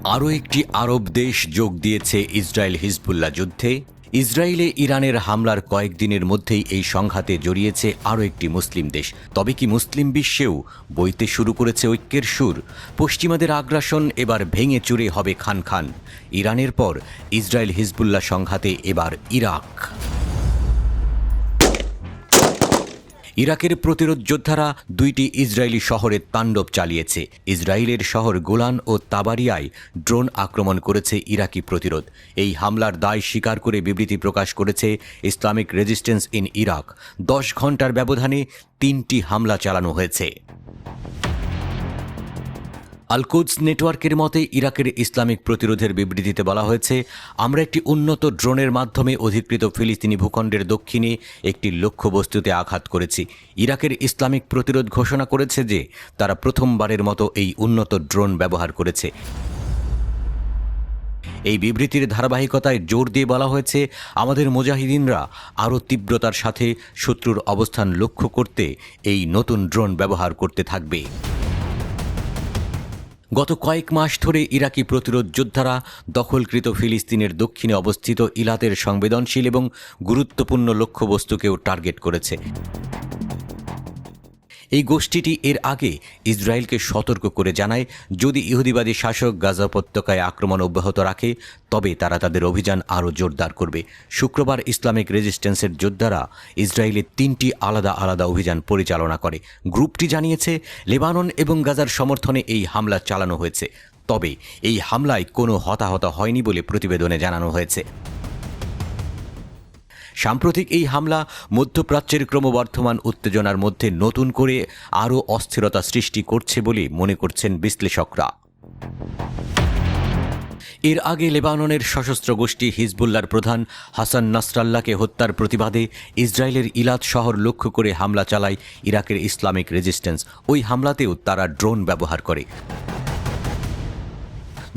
আরও একটি আরব দেশ যোগ দিয়েছে ইসরায়েল হিজবুল্লাহ যুদ্ধে। ইসরায়েলে ইরানের হামলার কয়েকদিনের মধ্যেই এই সংঘাতে জড়িয়েছে আরও একটি মুসলিম দেশ। তবে কি মুসলিম বিশ্বেও বইতে শুরু করেছে ঐক্যের সুর? পশ্চিমাদের আগ্রাসন এবার ভেঙে চুরে হবে খান খান। ইরানের পর ইসরায়েল হিজবুল্লাহ সংঘাতে এবার ইরাক। ইরাকের প্রতিরোধ যোদ্ধারা দুইটি ইসরায়েলি শহরে তাণ্ডব চালিয়েছে। ইসরায়েলের শহর গোলান ও তাবারিয়ায় ড্রোন আক্রমণ করেছে ইরাকি প্রতিরোধ। এই হামলার দায় স্বীকার করে বিবৃতি প্রকাশ করেছে ইসলামিক রেজিস্ট্যান্স ইন ইরাক। 10 ঘণ্টার ব্যবধানে 3টি হামলা চালানো হয়েছে। আল-কুদস নেটওয়ার্কের মতে ইরাকের ইসলামিক প্রতিরোধের বিবৃতিতে বলা হয়েছে, আমরা একটি উন্নত ড্রোনের মাধ্যমে অধিকৃত ফিলিস্তিনি ভূখণ্ডের দক্ষিণে একটি লক্ষ্যবস্তুতে আঘাত করেছি। ইরাকের ইসলামিক প্রতিরোধ ঘোষণা করেছে যে তারা প্রথমবারের মতো এই উন্নত ড্রোন ব্যবহার করেছে। এই বিবৃতির ধারাবাহিকতায় জোর দিয়ে বলা হয়েছে, আমাদের মুজাহিদিনরা আরও তীব্রতার সাথে শত্রুর অবস্থান লক্ষ্য করতে এই নতুন ড্রোন ব্যবহার করতে থাকবে। গত কয়েক মাস ধরে ইরাকি প্রতিরোধ যোদ্ধারা দখলকৃত ফিলিস্তিনের দক্ষিণে অবস্থিত ইলাতের সংবেদনশীল এবং গুরুত্বপূর্ণ লক্ষ্যবস্তুকেও টার্গেট করেছে। এই গোষ্ঠীটি এর আগে ইসরায়েলকে সতর্ক করে জানায়, যদি ইহুদিবাদী শাসক গাজা উপত্যকায় আক্রমণ অব্যাহত রাখে তবে তারা তাদের অভিযান আরও জোরদার করবে। শুক্রবার ইসলামিক রেজিস্ট্যান্সের যোদ্ধারা ইসরায়েলের 3টি আলাদা আলাদা অভিযান পরিচালনা করে। গ্রুপটি জানিয়েছে, লেবানন এবং গাজার সমর্থনে এই হামলা চালানো হয়েছে। তবে এই হামলায় কোনো হতাহত হয়নি বলে প্রতিবেদনে জানানো হয়েছে। সাম্প্রতিক এই হামলা মধ্যপ্রাচ্যের ক্রমবর্ধমান উত্তেজনার মধ্যে নতুন করে আরও অস্থিরতা সৃষ্টি করছে বলে মনে করছেন বিশ্লেষকরা। এর আগে লেবাননের সশস্ত্র গোষ্ঠী হিজবুল্লাহর প্রধান হাসান নাসরাল্লাহকে হত্যার প্রতিবাদে ইসরায়েলের ইলাত শহর লক্ষ্য করে হামলা চালায় ইরাকের ইসলামিক রেজিস্ট্যান্স। ওই হামলাতেও তারা ড্রোন ব্যবহার করে।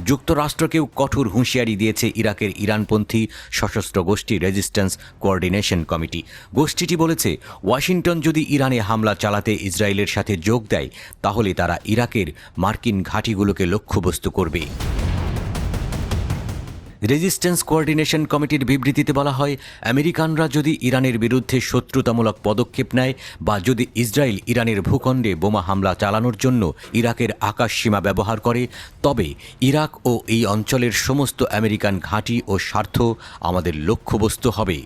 যুক্তরাষ্ট্রকেও কঠোর হুঁশিয়ারি দিয়েছে ইরাকের ইরানপন্থী সশস্ত্র গোষ্ঠী রেজিস্ট্যান্স কোঅর্ডিনেশন কমিটি। গোষ্ঠীটি বলেছে, ওয়াশিংটন যদি ইরানে হামলা চালাতে ইসরায়েলের সাথে যোগ দেয় তাহলে তারা ইরাকের মার্কিন ঘাঁটিগুলোকে লক্ষ্যবস্তু করবে। রেজিস্ট্যান্স কোঅর্ডিনেশন কমিটির বিবৃতিতে বলা হয়, আমেরিকানরা যদি ইরানের বিরুদ্ধে শত্রুতামূলক পদক্ষেপ নেয় বা যদি ইসরায়েল ইরানের ভূখণ্ডে বোমা হামলা চালানোর জন্য ইরাকের আকাশসীমা ব্যবহার করে তবে ইরাক ও এই অঞ্চলের সমস্ত আমেরিকান ঘাঁটি ও স্বার্থ আমাদের লক্ষ্যবস্তু হবে।